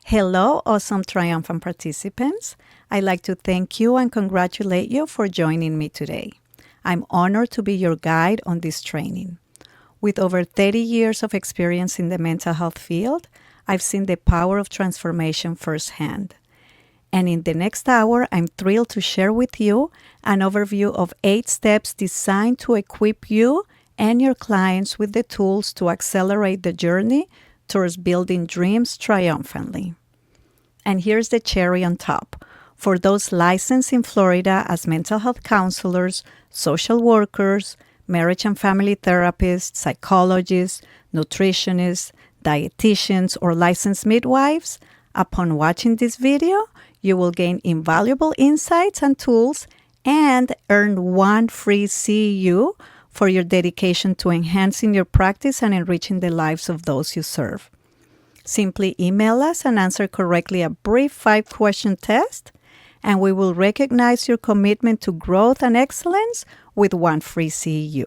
Hello, awesome triumphant participants. I'd like to thank you and congratulate you for joining me today. I'm honored to be your guide on this training. With over 30 years of experience in the mental health field, I've seen the power of transformation firsthand. And in the next hour, I'm thrilled to share with you an overview of 8 steps designed to equip you and your clients with the tools to accelerate the journey towards building dreams triumphantly. And here's the cherry on top. For those licensed in Florida as mental health counselors, social workers, marriage and family therapists, psychologists, nutritionists, dietitians, or licensed midwives, upon watching this video, you will gain invaluable insights and tools and earn 1 free CEU for your dedication to enhancing your practice and enriching the lives of those you serve. Simply email us and answer correctly a brief 5-question test, and we will recognize your commitment to growth and excellence with 1 free CEU.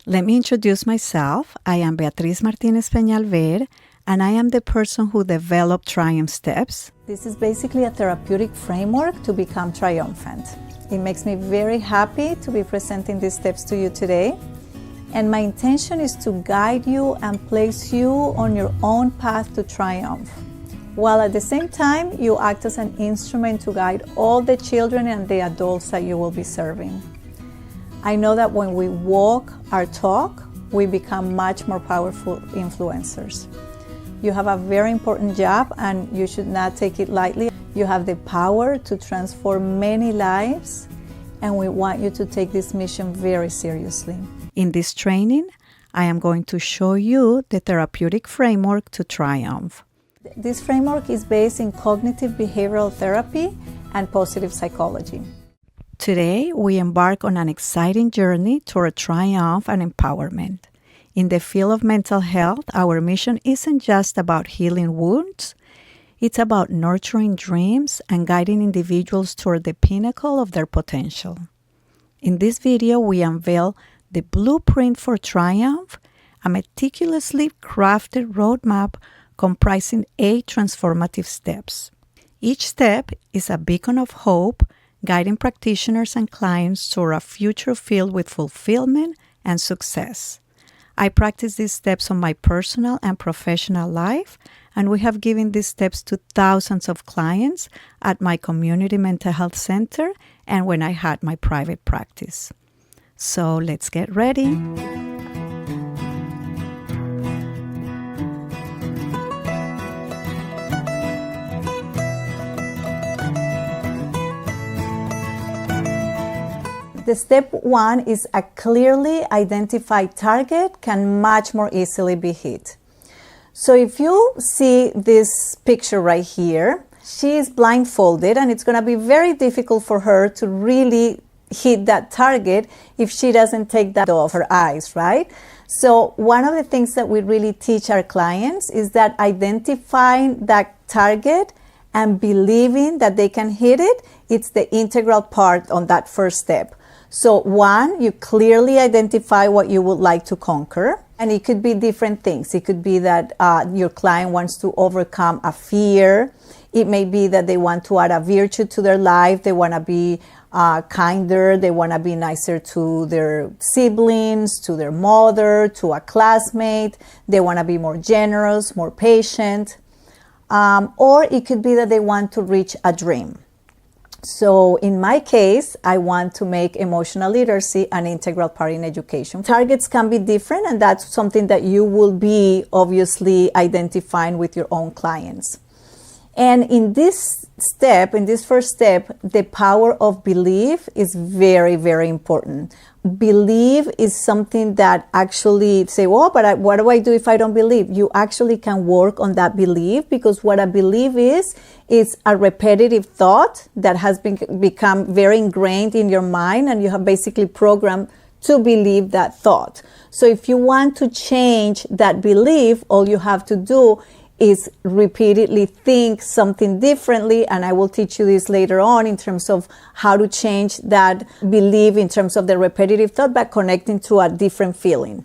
Let me introduce myself. I am Beatriz Martinez Peñalver, and I am the person who developed Triumph Steps. This is basically a therapeutic framework to become triumphant. It makes me very happy to be presenting these steps to you today. And my intention is to guide you and place you on your own path to triumph, while at the same time you act as an instrument to guide all the children and the adults that you will be serving. I know that when we walk our talk, we become much more powerful influencers. You have a very important job and you should not take it lightly. You have the power to transform many lives, and we want you to take this mission very seriously. In this training, I am going to show you the therapeutic framework to triumph. This framework is based in cognitive behavioral therapy and positive psychology. Today, we embark on an exciting journey toward triumph and empowerment. In the field of mental health, our mission isn't just about healing wounds. It's about nurturing dreams and guiding individuals toward the pinnacle of their potential. In this video, we unveil the blueprint for triumph, a meticulously crafted roadmap comprising 8 transformative steps. Each step is a beacon of hope, guiding practitioners and clients toward a future filled with fulfillment and success. I practice these steps on my personal and professional life, and we have given these steps to thousands of clients at my community mental health center and when I had my private practice. So let's get ready. The step 1 is a clearly identified target can much more easily be hit. So if you see this picture right here, she is blindfolded and it's going to be very difficult for her to really hit that target if she doesn't take that off her eyes, right? So one of the things that we really teach our clients is that identifying that target and believing that they can hit it, it's the integral part on that first step. So 1, you clearly identify what you would like to conquer. And it could be different things. It could be that your client wants to overcome a fear. It may be that they want to add a virtue to their life. They want to be kinder. They want to be nicer to their siblings, to their mother, to a classmate. They want to be more generous, more patient. Or it could be that they want to reach a dream. So in my case, I want to make emotional literacy an integral part in education. Targets can be different, and that's something that you will be obviously identifying with your own clients. And in this first step, the power of belief is very, very important. Believe is something that actually say, oh, but what do I do if I don't believe? You actually can work on that belief, because what a belief is a repetitive thought that has become very ingrained in your mind, and you have basically programmed to believe that thought. So if you want to change that belief, all you have to do is repeatedly think something differently, and I will teach you this later on in terms of how to change that belief in terms of the repetitive thought by connecting to a different feeling.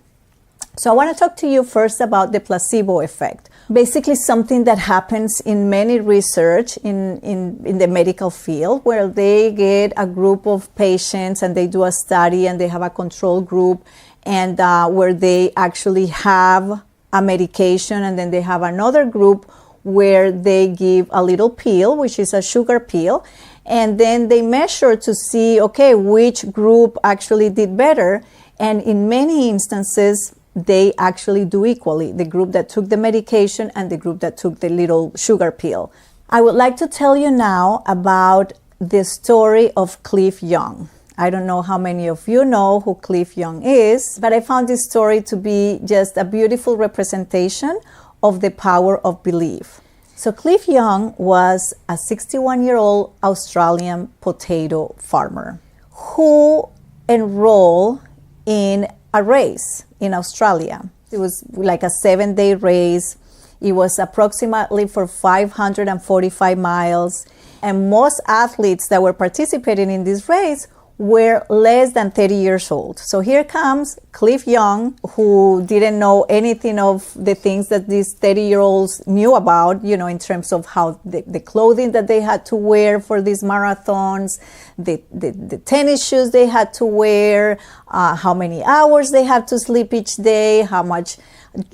So I want to talk to you first about the placebo effect. Basically something that happens in many research in the medical field, where they get a group of patients and they do a study and they have a control group, and where they actually have a medication, and then they have another group where they give a little pill, which is a sugar pill, and then they measure to see, okay, which group actually did better. And in many instances, they actually do equally, the group that took the medication and the group that took the little sugar pill. I would like to tell you now about the story of Cliff Young. I don't know how many of you know who Cliff Young is, but I found this story to be just a beautiful representation of the power of belief. So Cliff Young was a 61-year-old Australian potato farmer who enrolled in a race in Australia. It was like a 7-day race. It was approximately for 545 miles. And most athletes that were participating in this race were less than 30 years old. So here comes Cliff Young, who didn't know anything of the things that these 30-year-olds knew about, you know, in terms of how the clothing that they had to wear for these marathons, the tennis shoes they had to wear, how many hours they had to sleep each day, how much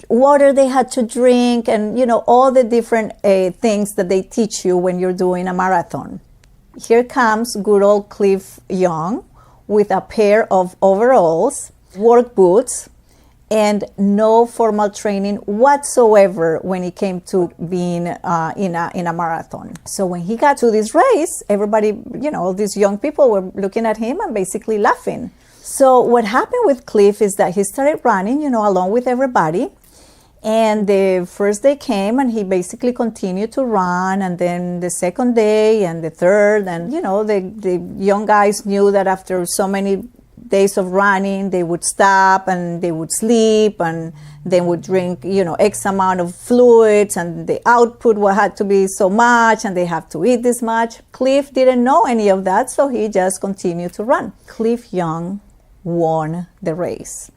water they had to drink, and, you know, all the different things that they teach you when you're doing a marathon. Here comes good old Cliff Young with a pair of overalls, work boots, and no formal training whatsoever when it came to being in a marathon. So when he got to this race, everybody, you know, all these young people were looking at him and basically laughing. So what happened with Cliff is that he started running, you know, along with everybody. And the first day came and he basically continued to run, and then the second day and the third, and, you know, the young guys knew that after so many days of running, they would stop and they would sleep, and they would drink, you know, X amount of fluids, and the output had to be so much, and they have to eat this much. Cliff didn't know any of that, so he just continued to run. Cliff Young won the race.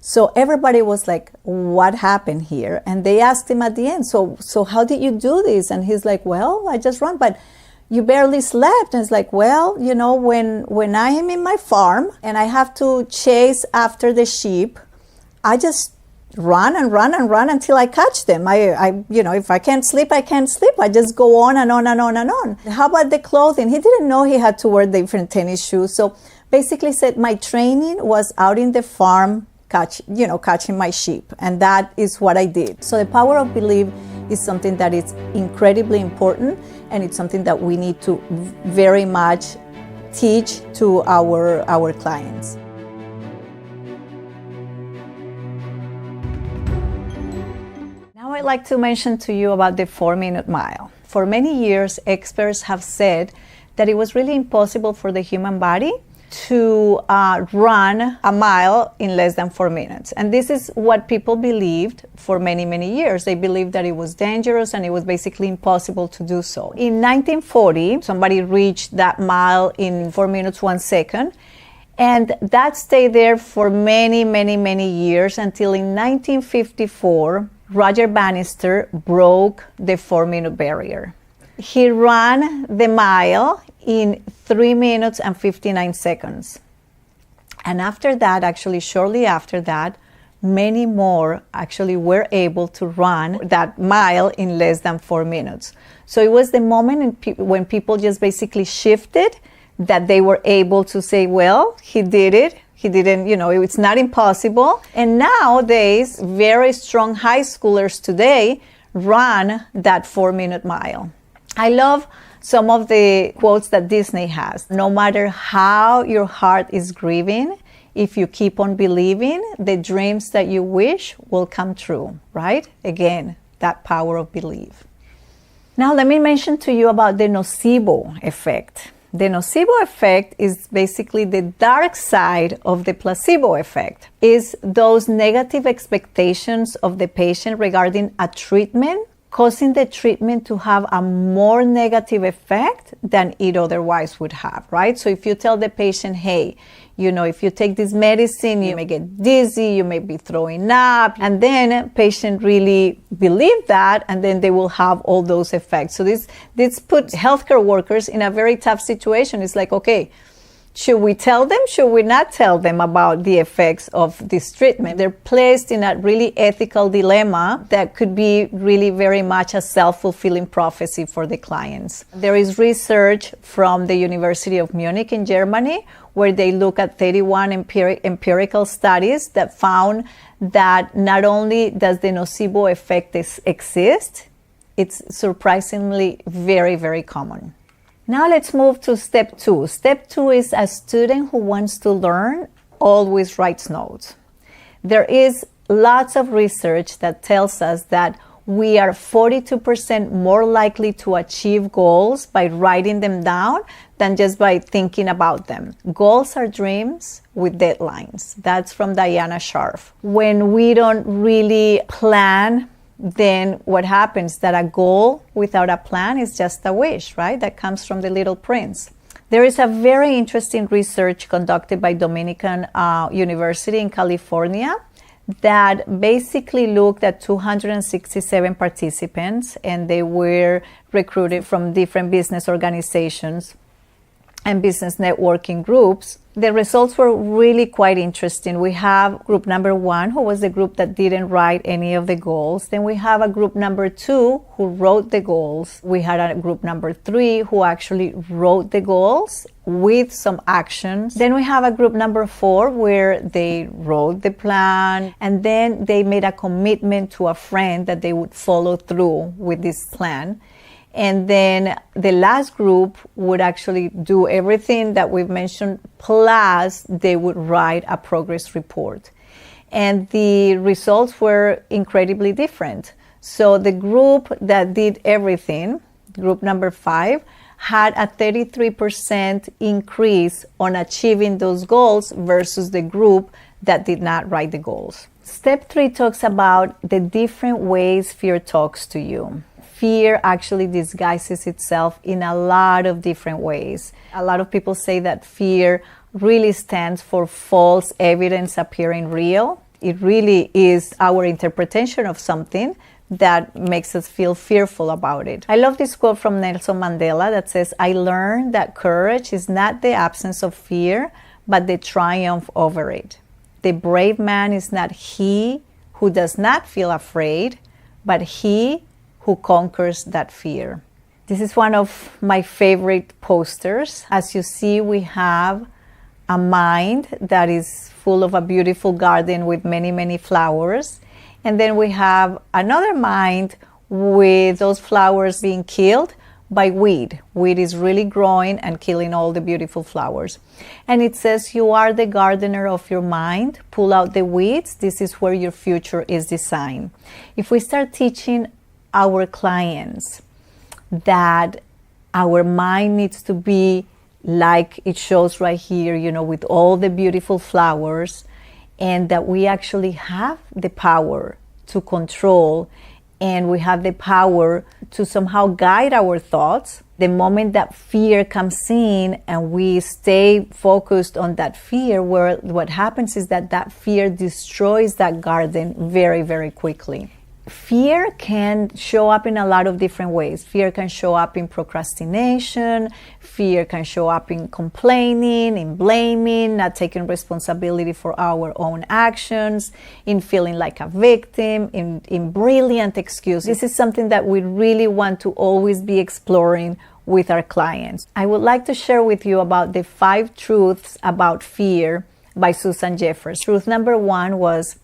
So everybody was like, what happened here? And they asked him at the end, so how did you do this? And he's like, well, I just run, but you barely slept. And it's like, well, you know, when I am in my farm and I have to chase after the sheep, I just run and run and run until I catch them. I you know, if I can't sleep, I can't sleep. I just go on and on and on and on. How about the clothing? He didn't know he had to wear different tennis shoes. So basically said, my training was out in the farm, catching my sheep. And that is what I did. So the power of belief is something that is incredibly important, and it's something that we need to very much teach to our clients. Now I'd like to mention to you about the 4-minute mile. For many years, experts have said that it was really impossible for the human body to run a mile in less than 4 minutes. And this is what people believed for many, many years. They believed that it was dangerous and it was basically impossible to do so. In 1940, somebody reached that mile in 4 minutes, 1 second. And that stayed there for many, many, many years until in 1954, Roger Bannister broke the 4-minute barrier. He ran the mile in 3 minutes and 59 seconds. And after that, actually shortly after that, many more actually were able to run that mile in less than 4 minutes. So it was the moment when people just basically shifted that they were able to say, well, he did it. He didn't, it's not impossible. And nowadays, very strong high schoolers today run that 4-minute mile. I love some of the quotes that Disney has. No matter how your heart is grieving, if you keep on believing, the dreams that you wish will come true, right? Again, that power of belief. Now let me mention to you about the nocebo effect. The nocebo effect is basically the dark side of the placebo effect. Is those negative expectations of the patient regarding a treatment causing the treatment to have a more negative effect than it otherwise would have, right? So if you tell the patient, hey, if you take this medicine, you may get dizzy, you may be throwing up, and then patient really believe that, and then they will have all those effects. So this puts healthcare workers in a very tough situation. It's like, okay, should we tell them? Should we not tell them about the effects of this treatment? They're placed in a really ethical dilemma that could be really very much a self-fulfilling prophecy for the clients. There is research from the University of Munich in Germany where they look at 31 empirical studies that found that not only does the nocebo effect exist, it's surprisingly very, very common. Now let's move to step 2. Step 2 is a student who wants to learn always writes notes. There is lots of research that tells us that we are 42% more likely to achieve goals by writing them down than just by thinking about them. Goals are dreams with deadlines. That's from Diana Scharf. When we don't really plan, then what happens? That a goal without a plan is just a wish, right? That comes from the Little Prince. There is a very interesting research conducted by Dominican University in California that basically looked at 267 participants, and they were recruited from different business organizations and business networking groups. The results were really quite interesting. We have group number 1, who was the group that didn't write any of the goals. Then we have a group number 2 who wrote the goals. We had a group number 3 who actually wrote the goals with some actions. Then we have a group number 4 where they wrote the plan, and then they made a commitment to a friend that they would follow through with this plan. And then the last group would actually do everything that we've mentioned, plus they would write a progress report. And the results were incredibly different. So the group that did everything, group number 5, had a 33% increase on achieving those goals versus the group that did not write the goals. Step 3 talks about the different ways fear talks to you. Fear actually disguises itself in a lot of different ways. A lot of people say that fear really stands for false evidence appearing real. It really is our interpretation of something that makes us feel fearful about it. I love this quote from Nelson Mandela that says, "I learned that courage is not the absence of fear, but the triumph over it. The brave man is not he who does not feel afraid, but he who conquers that fear." This is one of my favorite posters. As you see, we have a mind that is full of a beautiful garden with many, many flowers. And then we have another mind with those flowers being killed by weed. Weed is really growing and killing all the beautiful flowers. And it says, "You are the gardener of your mind. Pull out the weeds. This is where your future is designed." If we start teaching our clients that our mind needs to be like it shows right here, with all the beautiful flowers, and that we actually have the power to control and we have the power to somehow guide our thoughts. The moment that fear comes in and we stay focused on that fear, what happens is that fear destroys that garden very, very quickly. Fear can show up in a lot of different ways. Fear can show up in procrastination. Fear can show up in complaining, in blaming, not taking responsibility for our own actions, in feeling like a victim, in brilliant excuses. This is something that we really want to always be exploring with our clients. I would like to share with you about the 5 truths about fear by Susan Jeffers. Truth number 1 was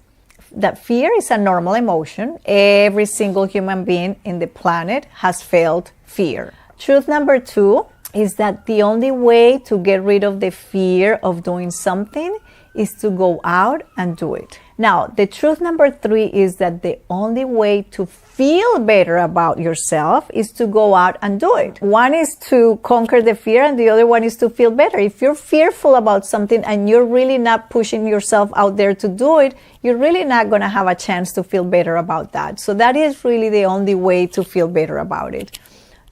that fear is a normal emotion. Every single human being in the planet has felt fear. Truth number 2 is that the only way to get rid of the fear of doing something is to go out and do it. Now, the truth number 3 is that the only way to feel better about yourself is to go out and do it. One is to conquer the fear and the other one is to feel better. If you're fearful about something and you're really not pushing yourself out there to do it, you're really not going to have a chance to feel better about that. So that is really the only way to feel better about it.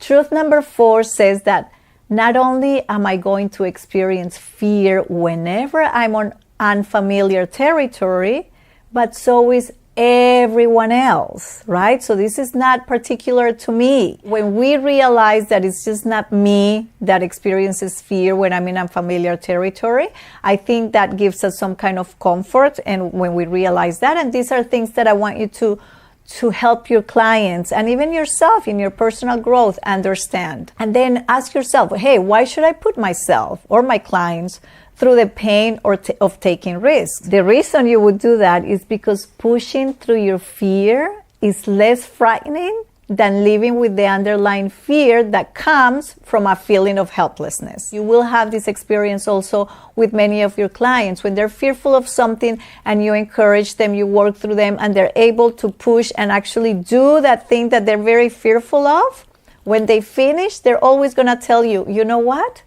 Truth number 4 says that not only am I going to experience fear whenever I'm on unfamiliar territory, but so is everyone else, right? So this is not particular to me. When we realize that it's just not me that experiences fear when I'm in unfamiliar territory, I think that gives us some kind of comfort. And when we realize that, and these are things that I want you to help your clients and even yourself in your personal growth understand. And then ask yourself, hey, why should I put myself or my clients through the pain of taking risks? The reason you would do that is because pushing through your fear is less frightening than living with the underlying fear that comes from a feeling of helplessness. You will have this experience also with many of your clients when they're fearful of something and you encourage them, you work through them, and they're able to push and actually do that thing that they're very fearful of. When they finish, they're always going to tell you, you know what?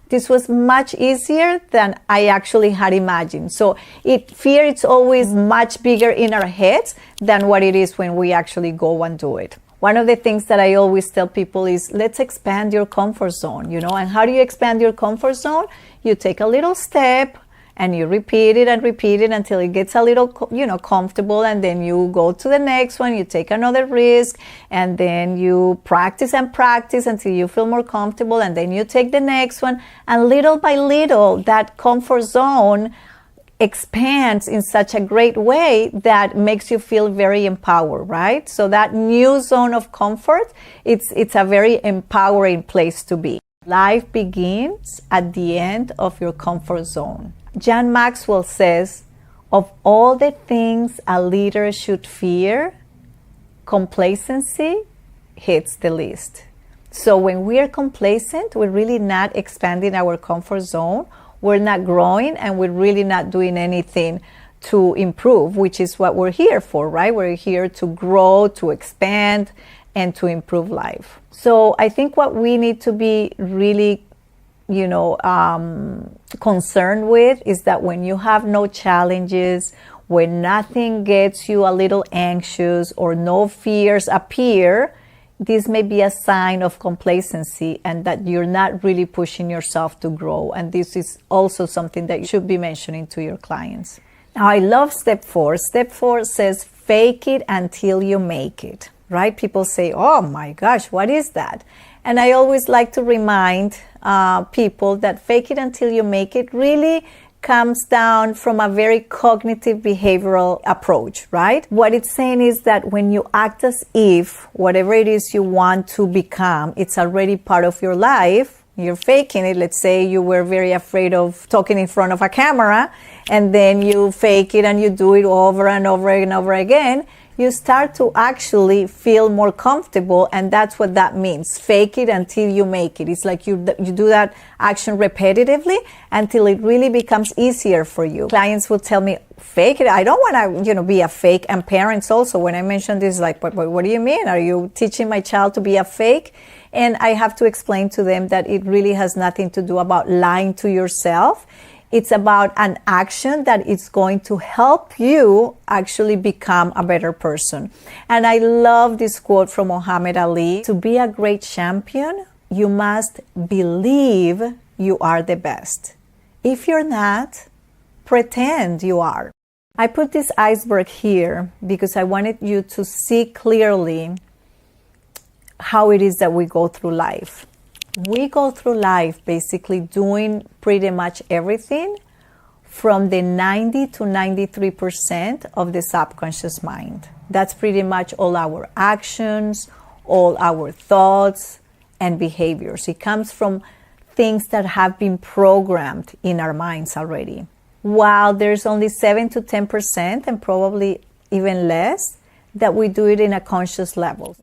This was much easier than I actually had imagined. So fear, it's always much bigger in our heads than what it is when we actually go and do it. One of the things that I always tell people is let's expand your comfort zone, and how do you expand your comfort zone? You take a little step and you repeat it until it gets a little, comfortable, and then you go to the next one, you take another risk, and then you practice and practice until you feel more comfortable, and then you take the next one, and little by little, that comfort zone expands in such a great way that makes you feel very empowered, right? So that new zone of comfort, it's a very empowering place to be. Life begins at the end of your comfort zone. John Maxwell says, of all the things a leader should fear, complacency hits the list. So when we are complacent, we're really not expanding our comfort zone. We're not growing, and we're really not doing anything to improve, which is what we're here for, right? We're here to grow, to expand, and to improve life. So I think what we need to be really, concerned with is that when you have no challenges, when nothing gets you a little anxious or no fears appear, this may be a sign of complacency and that you're not really pushing yourself to grow. And this is also something that you should be mentioning to your clients. Now, I love step 4. Step 4 says, fake it until you make it, right? People say, oh my gosh, what is that? And I always like to remind people that fake it until you make it really comes down from a very cognitive behavioral approach, right? What it's saying is that when you act as if whatever it is you want to become, it's already part of your life, you're faking it. Let's say you were very afraid of talking in front of a camera, and then you fake it and you do it over and over and over again. You start to actually feel more comfortable, and that's what that means. Fake it until you make it. It's like you do that action repetitively until it really becomes easier for you. Clients will tell me, fake it. I don't want to, be a fake. And parents also, when I mention this, like, what do you mean? Are you teaching my child to be a fake? And I have to explain to them that it really has nothing to do about lying to yourself. It's about an action that is going to help you actually become a better person. And I love this quote from Muhammad Ali. To be a great champion, you must believe you are the best. If you're not, pretend you are. I put this iceberg here because I wanted you to see clearly how it is that we go through life. We go through life basically doing pretty much everything from the 90 to 93% of the subconscious mind. That's pretty much all our actions, all our thoughts and behaviors. It comes from things that have been programmed in our minds already. While there's only 7 to 10%, and probably even less, that we do it in a conscious level.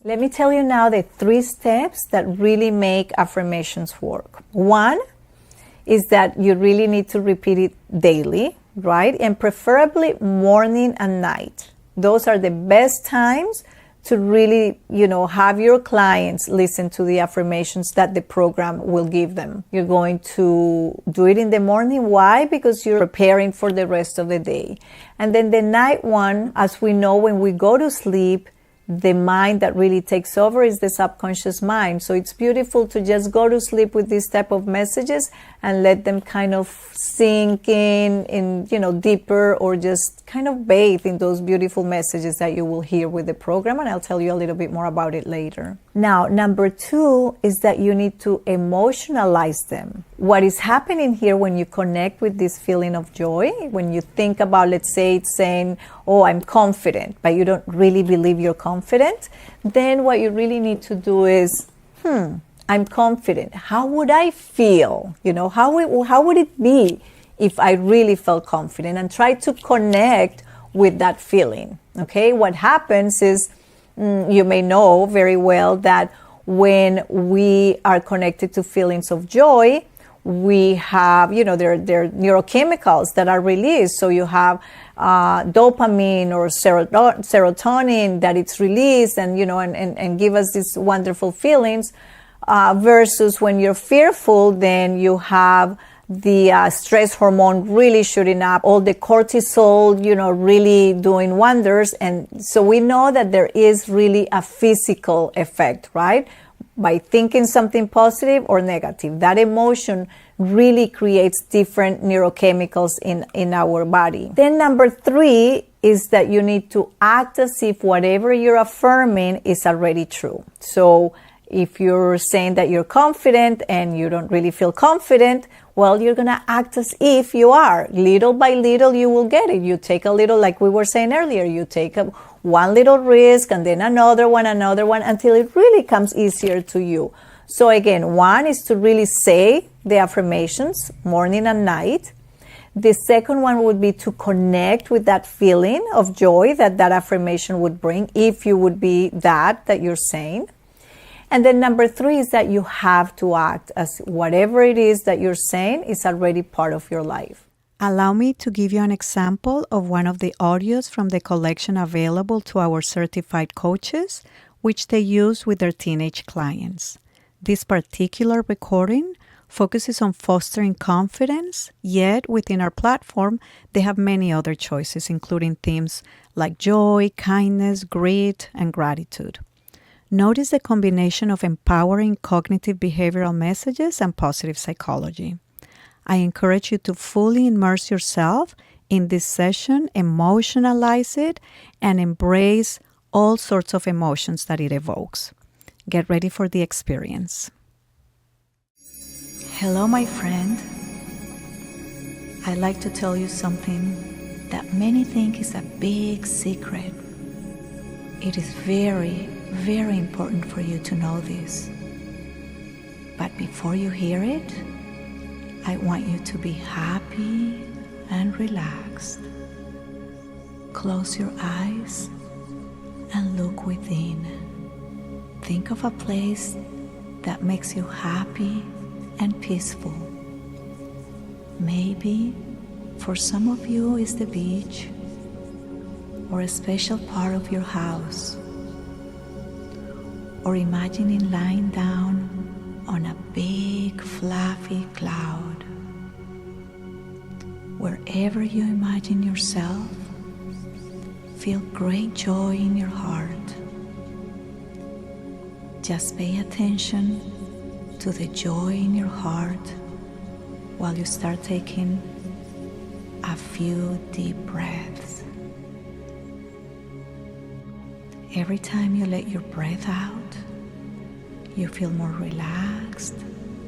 Let me tell you now the 3 steps that really make affirmations work. 1 is that you really need to repeat it daily. right? And preferably morning and night. Those are the best times to really, have your clients listen to the affirmations that the program will give them. You're going to do it in the morning. Why? Because you're preparing for the rest of the day. And then the night one, as we know, when we go to sleep, the mind that really takes over is the subconscious mind. So it's beautiful to just go to sleep with this type of messages and let them kind of sink in, deeper, or just kind of bathe in those beautiful messages that you will hear with the program. And I'll tell you a little bit more about it later. Now, number 2 is that you need to emotionalize them. What is happening here when you connect with this feeling of joy, when you think about, let's say it's saying, oh, I'm confident, but you don't really believe you're confident, then what you really need to do is, I'm confident. How would I feel? How would it be if I really felt confident? And try to connect with that feeling. Okay, what happens is, you may know very well that when we are connected to feelings of joy, we have, there are neurochemicals that are released. So you have dopamine or serotonin that it's released and, and give us these wonderful feelings. Versus when you're fearful, then you have the stress hormone really shooting up, all the cortisol, really doing wonders. And so we know that there is really a physical effect, right? By thinking something positive or negative, that emotion really creates different neurochemicals in our body. Then number 3 is that you need to act as if whatever you're affirming is already true. So if you're saying that you're confident and you don't really feel confident, well, you're going to act as if you are. Little by little, you will get it. You take a little, like we were saying earlier, you take one little risk and then another one, until it really comes easier to you. So again, 1 is to really say the affirmations morning and night. The second one would be to connect with that feeling of joy that affirmation would bring, if you would be that you're saying. And then number 3 is that you have to act as whatever it is that you're saying is already part of your life. Allow me to give you an example of one of the audios from the collection available to our certified coaches, which they use with their teenage clients. This particular recording focuses on fostering confidence, yet within our platform, they have many other choices, including themes like joy, kindness, grit, and gratitude. Notice the combination of empowering cognitive behavioral messages and positive psychology. I encourage you to fully immerse yourself in this session, emotionalize it, and embrace all sorts of emotions that it evokes. Get ready for the experience. Hello, my friend. I'd like to tell you something that many think is a big secret. It is very, very important for you to know this. But before you hear it, I want you to be happy and relaxed. Close your eyes and look within. Think of a place that makes you happy and peaceful. Maybe for some of you it's the beach or a special part of your house. Or imagining lying down on a big fluffy cloud. Wherever you imagine yourself, feel great joy in your heart. Just pay attention to the joy in your heart while you start taking a few deep breaths. Every time you let your breath out, you feel more relaxed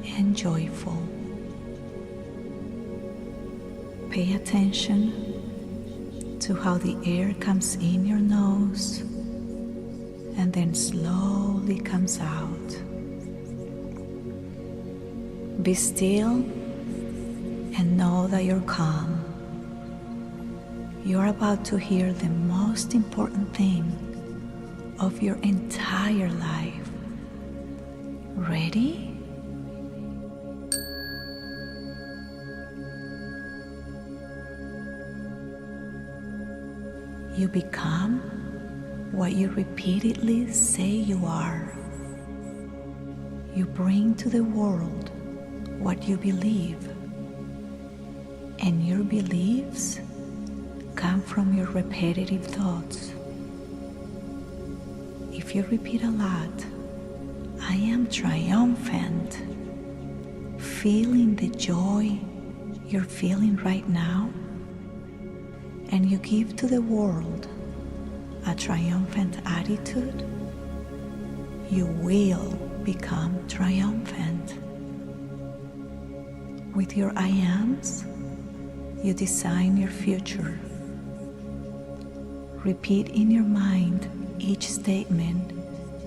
and joyful. Pay attention to how the air comes in your nose and then slowly comes out. Be still and know that you're calm. You're about to hear the most important thing of your entire life. Ready? You become what you repeatedly say you are. You bring to the world what you believe, and your beliefs come from your repetitive thoughts. If you repeat a lot, I am triumphant, feeling the joy you're feeling right now, and you give to the world a triumphant attitude, you will become triumphant. With your I ams, you design your future. Repeat in your mind each statement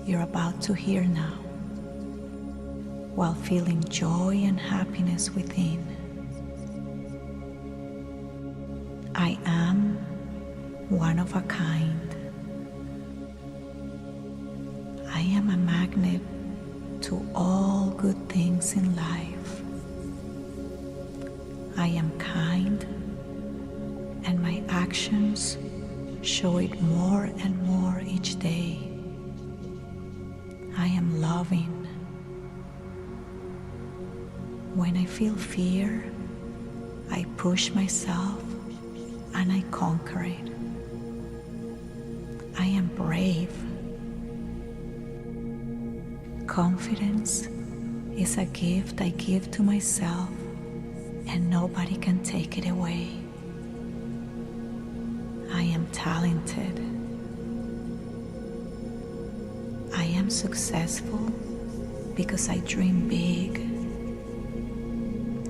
you're about to hear now, while feeling joy and happiness within. I am one of a kind. I am a magnet to all good things in life. I am kind, and my actions show it more and more each day. I am loving. When I feel fear, I push myself and I conquer it. I am brave. Confidence is a gift I give to myself, and nobody can take it away. I am talented. I am successful because I dream big.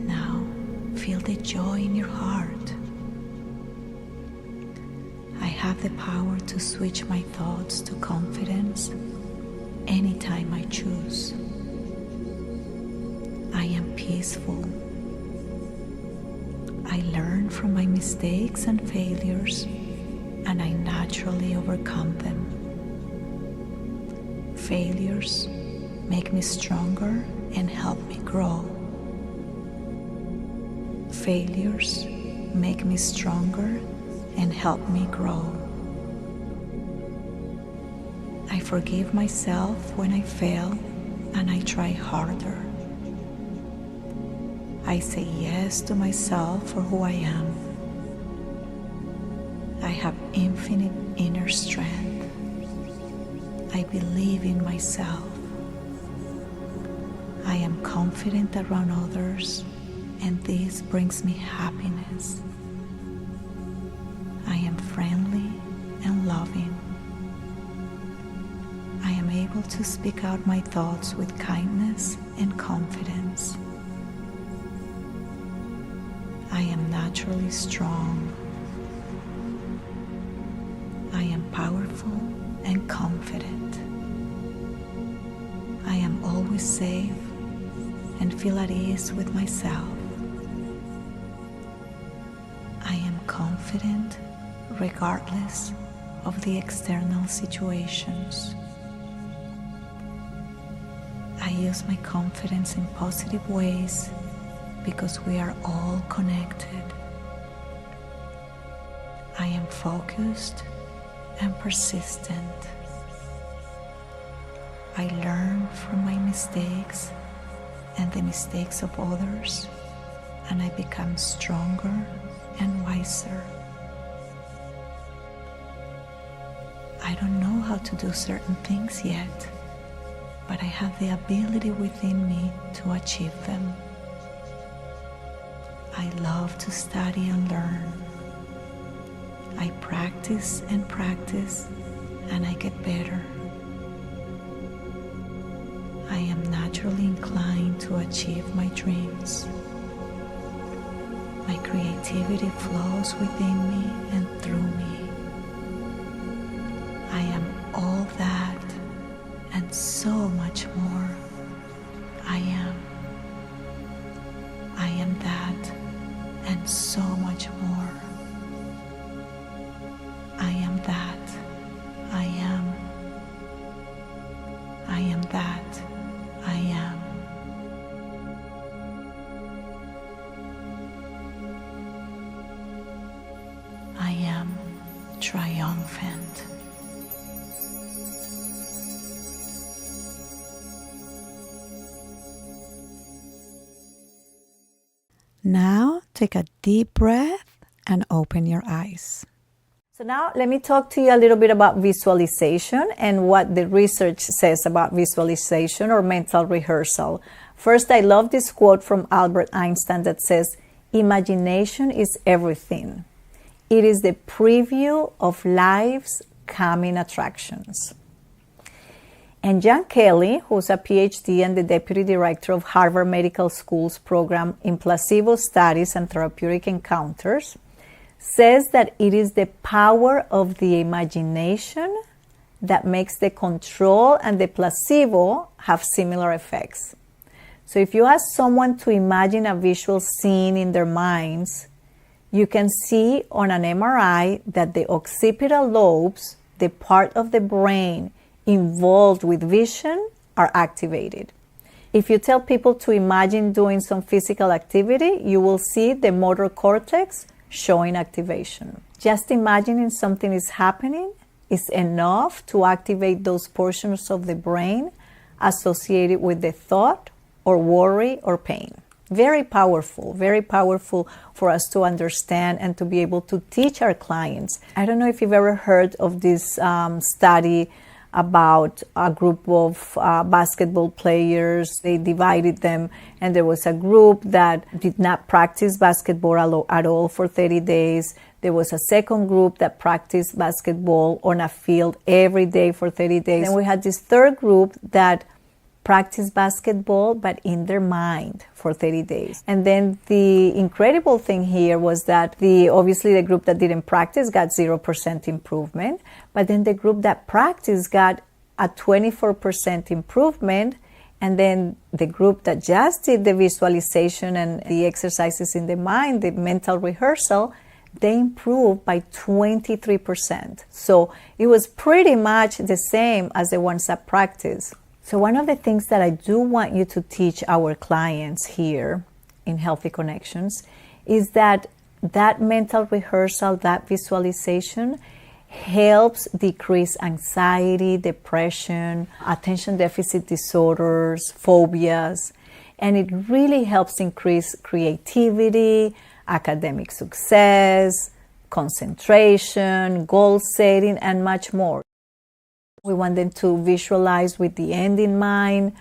Now, feel the joy in your heart. I have the power to switch my thoughts to confidence anytime I choose. I am peaceful. I learn from my mistakes and failures, and I naturally overcome them. Failures make me stronger and help me grow. Failures make me stronger and help me grow. I forgive myself when I fail, and I try harder. I say yes to myself for who I am. I have infinite inner strength. I believe in myself. I am confident around others, and this brings me happiness. I am friendly and loving. I am able to speak out my thoughts with kindness and confidence. I am naturally strong. I am powerful and confident. I am always safe and feel at ease with myself. I am confident regardless of the external situations. I use my confidence in positive ways because we are all connected. I am focused and persistent. I learn from my mistakes and the mistakes of others, and I become stronger and wiser. I don't know how to do certain things yet, but I have the ability within me to achieve them. I love to study and learn. I practice and practice, and I get better. I am naturally inclined to achieve my dreams. My creativity flows within me and through me. I am all that and so much more. I am that and so much more. I am that. I am that. I am. I am triumphant. softened. Now take a deep breath and open your eyes. So now let me talk to you a little bit about visualization and what the research says about visualization or mental rehearsal. First, I love this quote from Albert Einstein that says, "Imagination is everything. It is the preview of life's coming attractions." And John Kelly, who's a PhD and the Deputy Director of Harvard Medical School's program in placebo studies and therapeutic encounters, says that it is the power of the imagination that makes the control and the placebo have similar effects. So if you ask someone to imagine a visual scene in their minds, you can see on an MRI that the occipital lobes, the part of the brain involved with vision, are activated. If you tell people to imagine doing some physical activity, you will see the motor cortex showing activation. Just imagining something is happening is enough to activate those portions of the brain associated with the thought or worry or pain. Very powerful for us to understand and to be able to teach our clients. I don't know if you've ever heard of this study about a group of basketball players. They divided them, and there was a group that did not practice basketball at all for 30 days. There was a second group that practiced basketball on a field every day for 30 days. And we had this third group that practiced basketball, but in their mind for 30 days. And then the incredible thing here was that obviously the group that didn't practice got 0% improvement, but then the group that practiced got a 24% improvement. And then the group that just did the visualization and the exercises in the mind, the mental rehearsal, they improved by 23%. So it was pretty much the same as the ones that practiced. So one of the things that I do want you to teach our clients here in Healthy Connections is that mental rehearsal, that visualization helps decrease anxiety, depression, attention deficit disorders, phobias, and it really helps increase creativity, academic success, concentration, goal setting, and much more. We want them to visualize with the end in mind.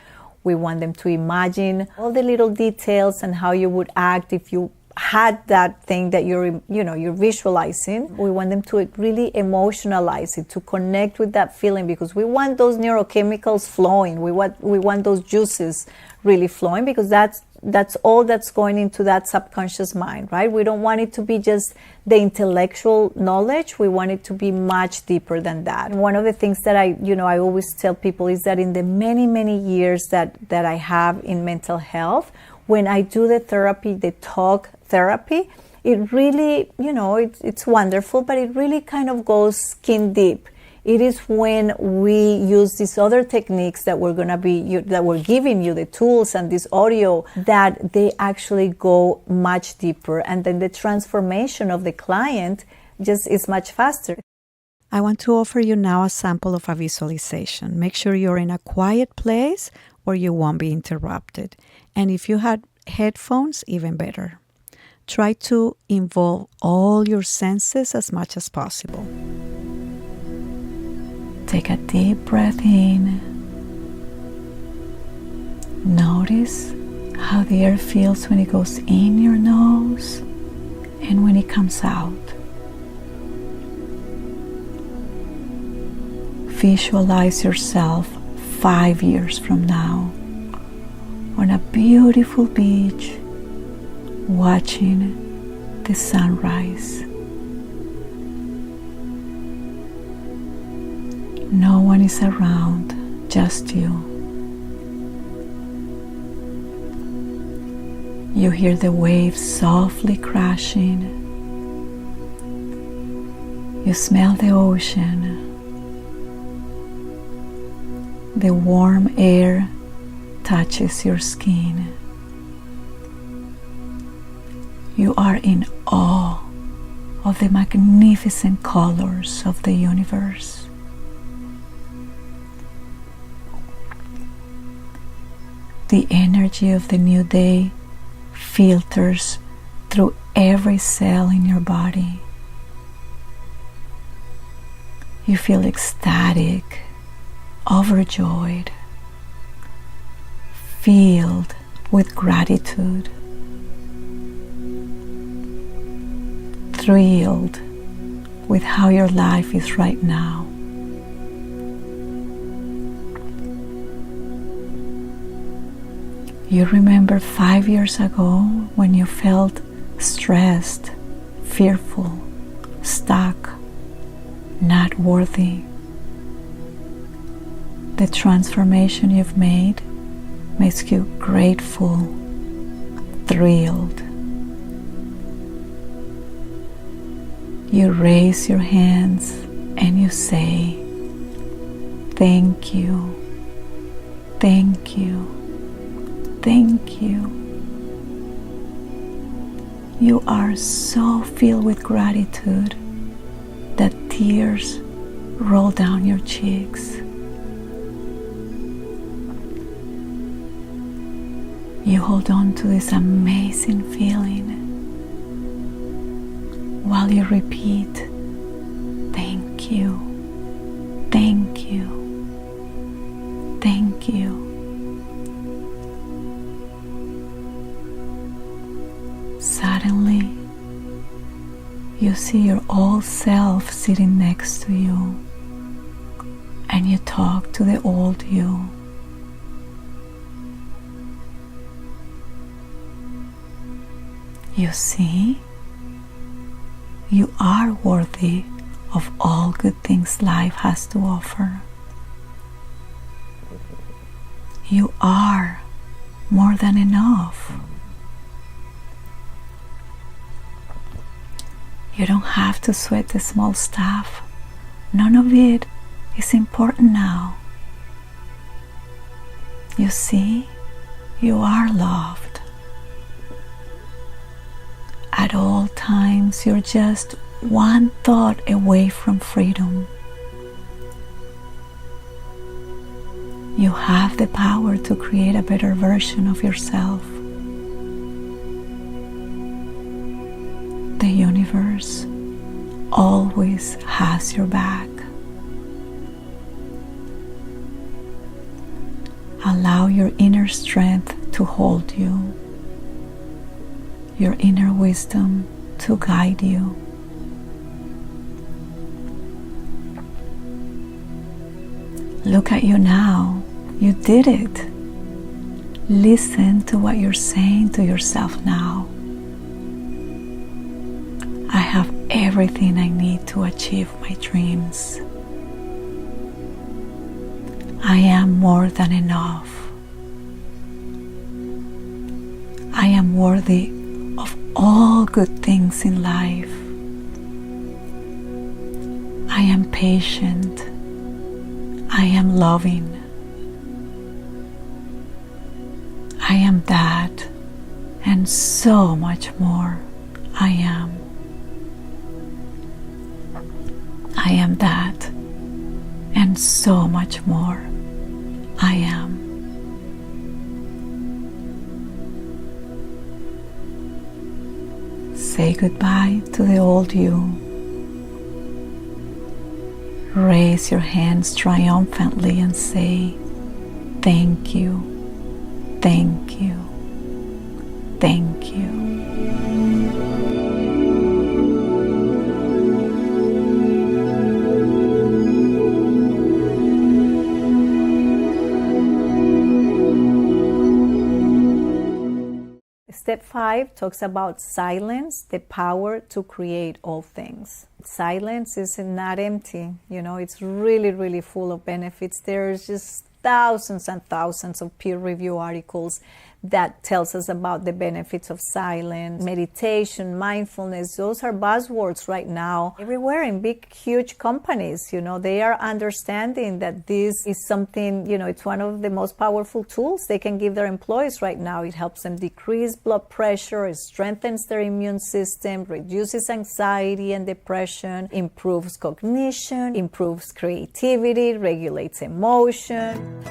We want them to imagine all the little details and how you would act if you had that thing that you're visualizing. We want them to really emotionalize it, to connect with that feeling, because we want those neurochemicals flowing. We want those juices really flowing, because that's all that's going into that subconscious mind, right? We don't want it to be just the intellectual knowledge. We want it to be much deeper than that. And one of the things that I always tell people is that in the many, many years that I have in mental health, when I do the therapy, the talk therapy, it really, it's wonderful, but it really kind of goes skin deep. It is when we use these other techniques that we're giving you, the tools and this audio, that they actually go much deeper. And then the transformation of the client just is much faster. I want to offer you now a sample of a visualization. Make sure you're in a quiet place where you won't be interrupted. And if you had headphones, even better. Try to involve all your senses as much as possible. Take a deep breath in. Notice how the air feels when it goes in your nose and when it comes out. Visualize yourself 5 years from now on a beautiful beach, watching the sunrise. No one is around, just you. You hear the waves softly crashing. You smell the ocean. The warm air touches your skin. You are in awe of the magnificent colors of the universe. The energy of the new day filters through every cell in your body. You feel ecstatic, overjoyed, filled with gratitude, thrilled with how your life is right now. You remember 5 years ago when you felt stressed, fearful, stuck, not worthy. The transformation you've made makes you grateful, thrilled. You raise your hands and you say, "Thank you, thank you, thank you." You are so filled with gratitude that tears roll down your cheeks. You hold on to this amazing feeling while you repeat, "Thank you, thank you, thank you." Suddenly, you see your old self sitting next to you, and you talk to the old you. You see, you are worthy of all good things life has to offer. You are more than enough. You don't have to sweat the small stuff. None of it is important now. You see, you are loved. At all times, you're just one thought away from freedom. You have the power to create a better version of yourself. The universe always has your back. Allow your inner strength to hold you, your inner wisdom to guide you. Look at you now. You did it. Listen to what you're saying to yourself now. I have everything I need to achieve my dreams. I am more than enough. I am worthy of all good things in life. I am patient. I am loving. I am that and so much more. I am. I am that and so much more. I am. Say goodbye to the old you. Raise your hands triumphantly and say, "Thank you, thank you, thank you." Step 5 talks about silence, the power to create all things. Silence is not empty, it's really, really full of benefits. There's just thousands and thousands of peer review articles that tells us about the benefits of silence, meditation, mindfulness. Those are buzzwords right now everywhere in big, huge companies. They are understanding that this is something, it's one of the most powerful tools they can give their employees right now. It helps them decrease blood pressure, it strengthens their immune system, reduces anxiety and depression, improves cognition, improves creativity, regulates emotion.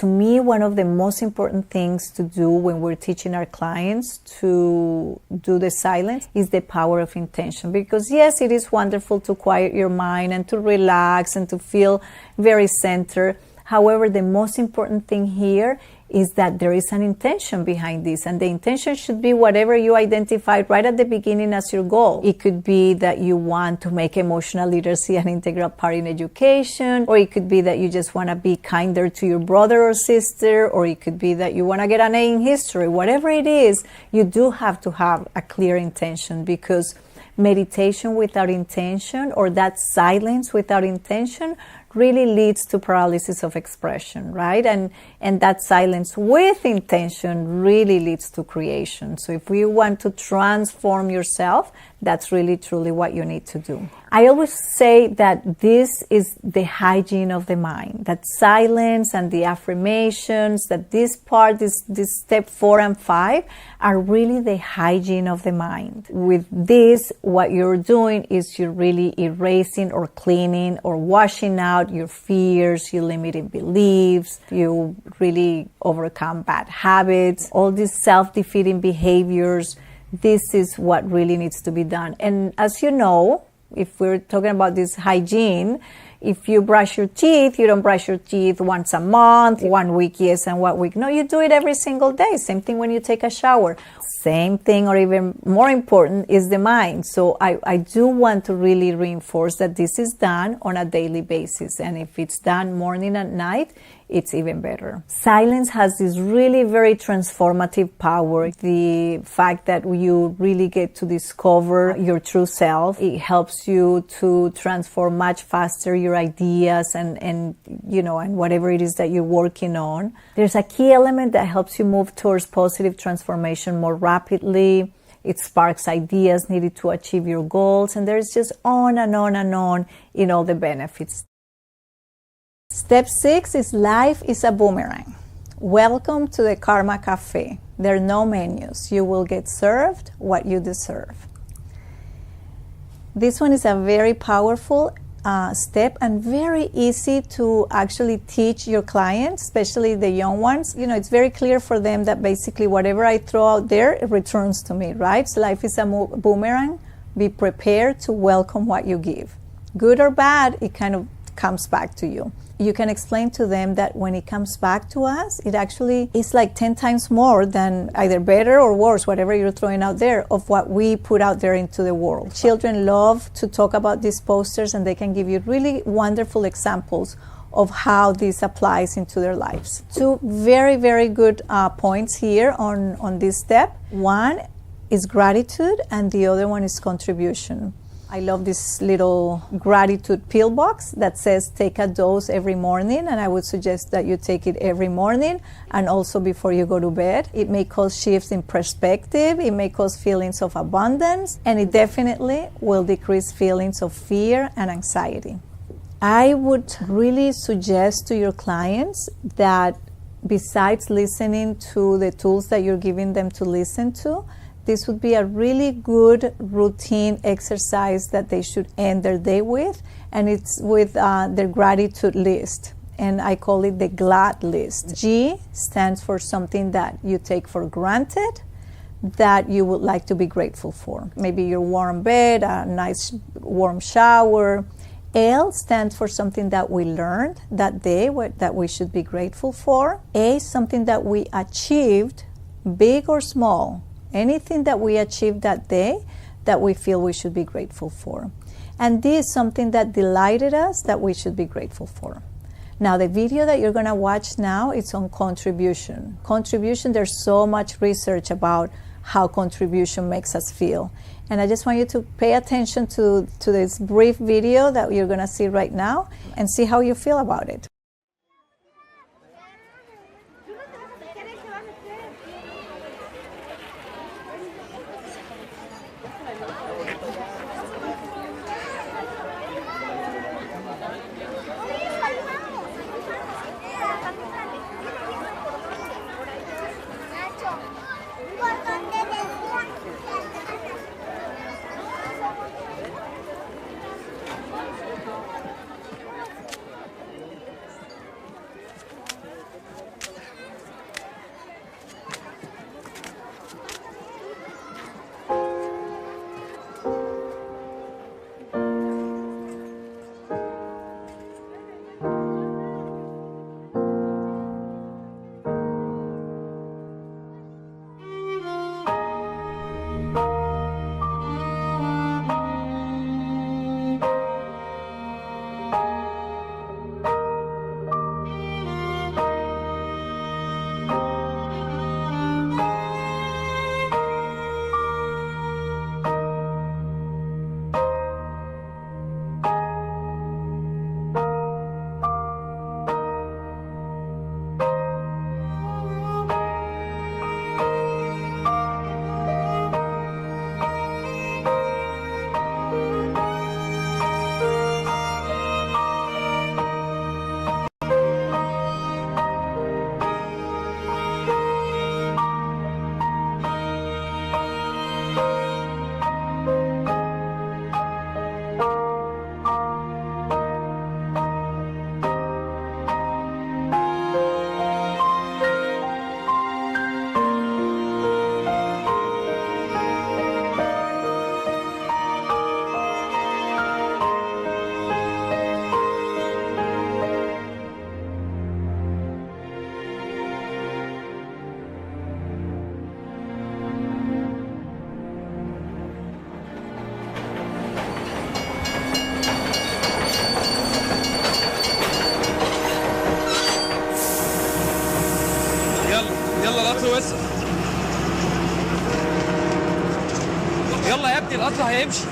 To me, one of the most important things to do when we're teaching our clients to do the silence is the power of intention. Because yes, it is wonderful to quiet your mind and to relax and to feel very centered. However, the most important thing here is that there is an intention behind this, and the intention should be whatever you identified right at the beginning as your goal. It could be that you want to make emotional literacy an integral part in education, or it could be that you just want to be kinder to your brother or sister, or it could be that you want to get an A in history. Whatever it is, you do have to have a clear intention, because meditation without intention, or that silence without intention, really leads to paralysis of expression, right? And that silence with intention really leads to creation. So if you want to transform yourself, that's really truly what you need to do. I always say that this is the hygiene of the mind, that silence and the affirmations, that this part, this step 4 and 5 are really the hygiene of the mind. With this, what you're doing is you're really erasing or cleaning or washing out your fears, your limiting beliefs, you really overcome bad habits, all these self-defeating behaviors. This is what really needs to be done. And as you know, if we're talking about this hygiene, if you brush your teeth, you don't brush your teeth once a month, 1 week yes and 1 week no, you do it every single day. Same thing when you take a shower. Same thing, or even more important, is the mind. So I do want to really reinforce that this is done on a daily basis. And if it's done morning and night, it's even better. Silence has this really very transformative power. The fact that you really get to discover your true self, it helps you to transform much faster your ideas and whatever it is that you're working on. There's a key element that helps you move towards positive transformation more rapidly. It sparks ideas needed to achieve your goals, and there's just on and on and on in all the benefits. Step 6 is life is a boomerang. Welcome to the Karma Cafe. There are no menus. You will get served what you deserve. This one is a very powerful step and very easy to actually teach your clients, especially the young ones. It's very clear for them that basically whatever I throw out there, it returns to me, right? So life is a boomerang. Be prepared to welcome what you give. Good or bad, it kind of comes back to you. You can explain to them that when it comes back to us, it actually is like 10 times more than either better or worse, whatever you're throwing out there, of what we put out there into the world. Children love to talk about these posters, and they can give you really wonderful examples of how this applies into their lives. 2 very, very good points here on this step. One is gratitude, and the other one is contribution. I love this little gratitude pill box that says take a dose every morning, and I would suggest that you take it every morning and also before you go to bed. It may cause shifts in perspective, it may cause feelings of abundance, and it definitely will decrease feelings of fear and anxiety. I would really suggest to your clients that besides listening to the tools that you're giving them to listen to, this would be a really good routine exercise that they should end their day with, and it's with their gratitude list. And I call it the GLAD list. G stands for something that you take for granted that you would like to be grateful for. Maybe your warm bed, a nice warm shower. L stands for something that we learned that day that we should be grateful for. A, something that we achieved, big or small. Anything that we achieved that day that we feel we should be grateful for. And D is something that delighted us that we should be grateful for. Now, the video that you're going to watch now, it's on contribution. Contribution, there's so much research about how contribution makes us feel. And I just want you to pay attention to this brief video that you're going to see right now and see how you feel about it. يلا يا ابني القطر هيمشي.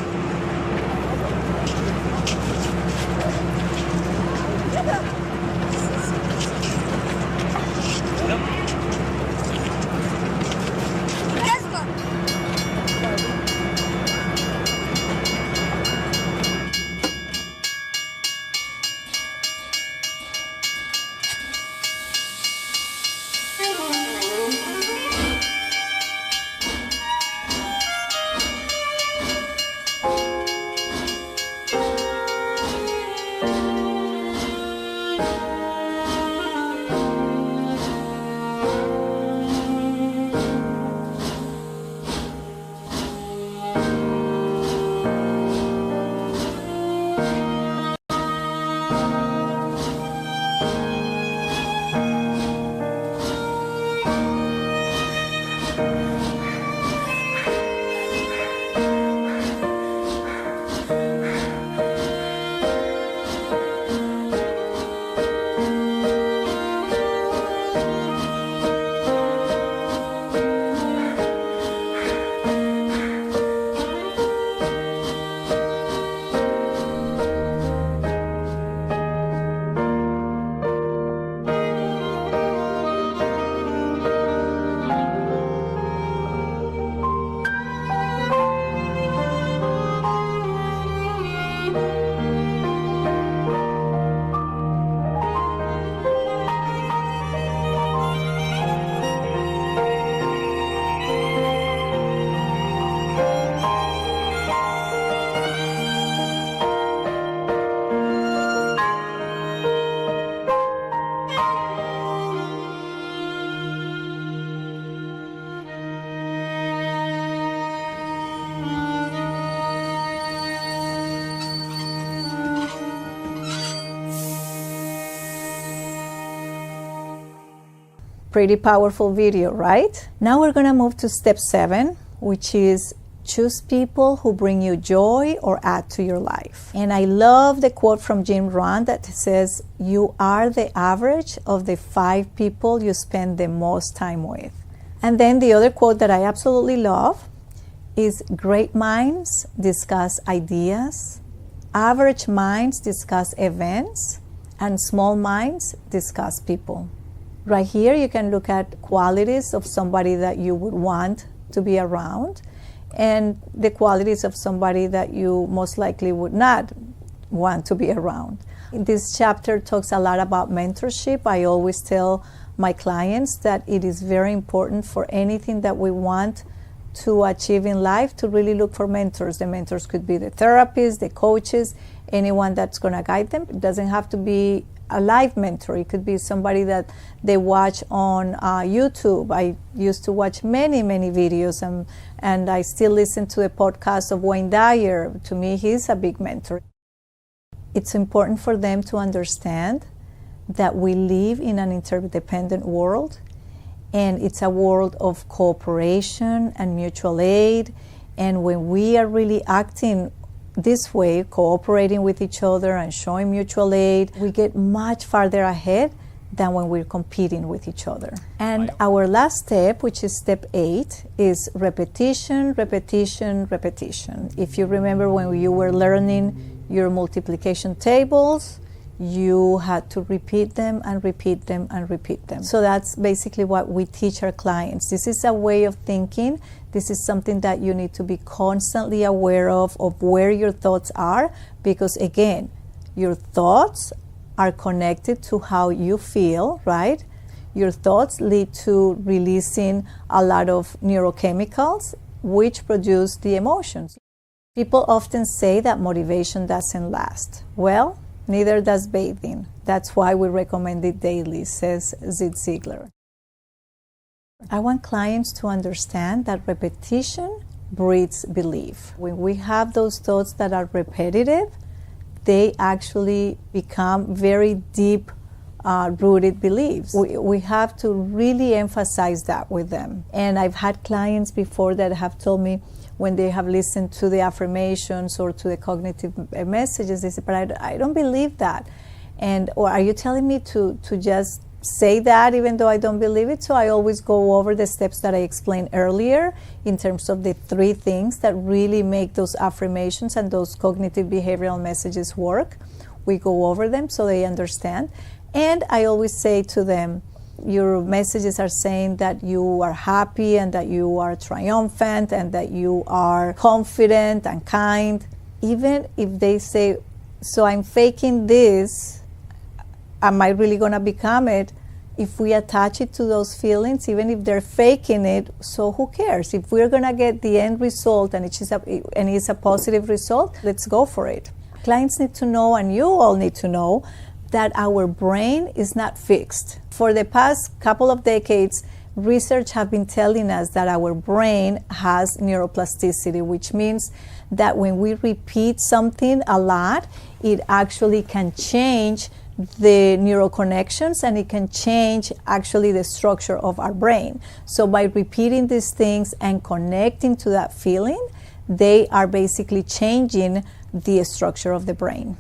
Pretty powerful video, right? Now we're gonna move to step 7, which is choose people who bring you joy or add to your life. And I love the quote from Jim Rohn that says, you are the average of the 5 people you spend the most time with. And then the other quote that I absolutely love is great minds discuss ideas, average minds discuss events, and small minds discuss people. Right here you can look at qualities of somebody that you would want to be around and the qualities of somebody that you most likely would not want to be around. This chapter talks a lot about mentorship. I always tell my clients that it is very important for anything that we want to achieve in life to really look for mentors. The mentors could be the therapists, the coaches, anyone that's going to guide them. It doesn't have to be a live mentor. It could be somebody that they watch on YouTube. I used to watch many videos and I still listen to a podcast of Wayne Dyer. To me, he's a big mentor. It's important for them to understand that we live in an interdependent world, and it's a world of cooperation and mutual aid. And when we are really acting this way, cooperating with each other and showing mutual aid, we get much farther ahead than when we're competing with each other. And our last step, which is step 8, is repetition, repetition, repetition. If you remember when you were learning your multiplication tables, you had to repeat them and repeat them and repeat them. So that's basically what we teach our clients. This is a way of thinking. This is something that you need to be constantly aware of where your thoughts are, because again, your thoughts are connected to how you feel, right? Your thoughts lead to releasing a lot of neurochemicals, which produce the emotions. People often say that motivation doesn't last. Well, neither does bathing. That's why we recommend it daily, says Zig Ziglar. I want clients to understand that repetition breeds belief. When we have those thoughts that are repetitive, they actually become very deep rooted beliefs. We have to really emphasize that with them. And I've had clients before that have told me, when they have listened to the affirmations or to the cognitive messages, they say, but I don't believe that. Or are you telling me to just say that even though I don't believe it? So I always go over the steps that I explained earlier in terms of the 3 things that really make those affirmations and those cognitive behavioral messages work. We go over them so they understand. And I always say to them, your messages are saying that you are happy and that you are triumphant and that you are confident and kind. Even if they say, so I'm faking this, am I really going to become it? If we attach it to those feelings, even if they're faking it, so who cares? If we're going to get the end result and it's a positive result, let's go for it. Clients need to know, and you all need to know, that our brain is not fixed. For the past couple of decades, research have been telling us that our brain has neuroplasticity, which means that when we repeat something a lot, it actually can change the neural connections and it can change actually the structure of our brain. So by repeating these things and connecting to that feeling, they are basically changing the structure of the brain.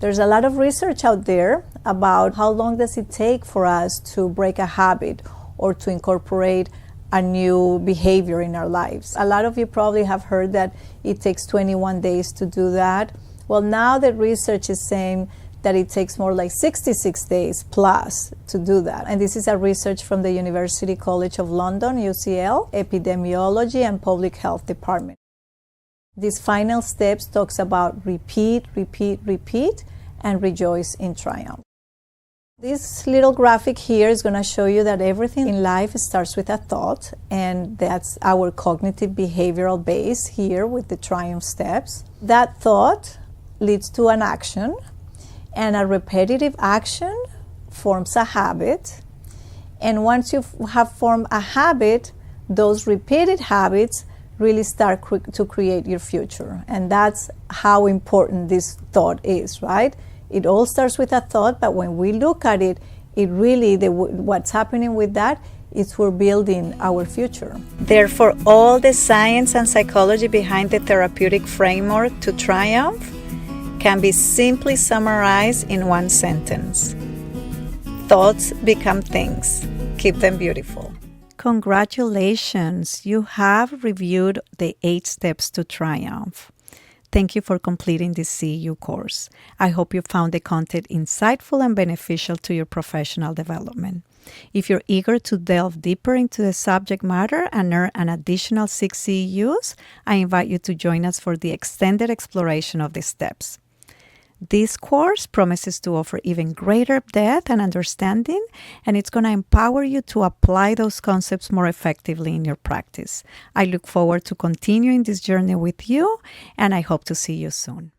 There's a lot of research out there about how long does it take for us to break a habit or to incorporate a new behavior in our lives. A lot of you probably have heard that it takes 21 days to do that. Well, now the research is saying that it takes more like 66 days plus to do that. And this is a research from the University College of London, UCL, Epidemiology and Public Health Department. These final steps talks about repeat, repeat, repeat, and rejoice in triumph. This little graphic here is going to show you that everything in life starts with a thought, and that's our cognitive behavioral base here with the triumph steps. That thought leads to an action, and a repetitive action forms a habit. And once you have formed a habit, those repeated habits really start to create your future. And that's how important this thought is, right? It all starts with a thought, but when we look at it, what's happening with that is we're building our future. Therefore, all the science and psychology behind the therapeutic framework to triumph can be simply summarized in one sentence. Thoughts become things. Keep them beautiful. Congratulations! You have reviewed the 8 steps to triumph. Thank you for completing this CEU course. I hope you found the content insightful and beneficial to your professional development. If you're eager to delve deeper into the subject matter and earn an additional 6 CEUs, I invite you to join us for the extended exploration of the steps. This course promises to offer even greater depth and understanding, and it's going to empower you to apply those concepts more effectively in your practice. I look forward to continuing this journey with you, and I hope to see you soon.